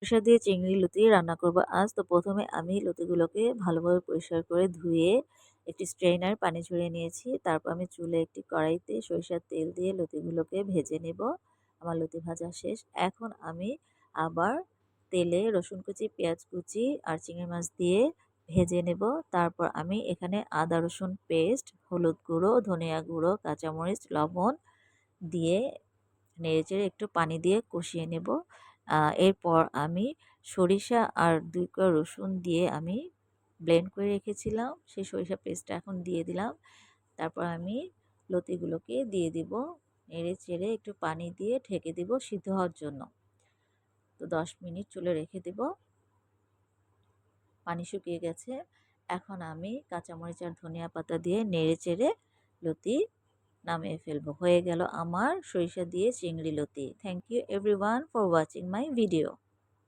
সরিষা দিয়ে চিংড়ি লতি রান্না করব আজ। তো প্রথমে আমি লতিগুলোকে ভালোভাবে পরিষ্কার করে ধুয়ে একটি স্ট্রেইনার পানি ঝরিয়ে নিয়েছি। তারপর আমি চুলে একটি কড়াইতে সরিষার তেল দিয়ে লতিগুলোকে ভেজে নেব। আমার লতি ভাজা শেষ। এখন আমি আবার তেলে রসুন কুচি, পেঁয়াজ কুচি আর চিংড়ি মাছ দিয়ে ভেজে নেব। তারপর আমি এখানে আদা রসুন পেস্ট, হলুদ গুঁড়ো, ধনিয়া গুঁড়ো, কাঁচামরিচ, লবণ দিয়ে নেড়েচেড়ে একটু পানি দিয়ে কষিয়ে নেব। এরপর আমি সরিষা আর ২ কোয়া রসুন দিয়ে আমি ব্লেন্ড করে রেখেছিলাম। সেই সরিষা পেস্টটা এখন দিয়ে দিলাম। তারপর আমি লতিগুলোকে দিয়ে দিব। নেড়েচেড়ে একটু পানি দিয়ে ঢেকে দিব সিদ্ধ হওয়ার জন্য। তো ১০ মিনিট চুলে রেখে দিব। পানি শুকিয়ে গেছে। এখন আমি কাঁচামরিচ আর ধনিয়া পাতা দিয়ে নেড়েচেড়ে লতি নামিয়ে ফেলবো। হয়ে গেল আমার সরিষা দিয়ে চিংড়ি লতি। Thank you everyone for watching my video.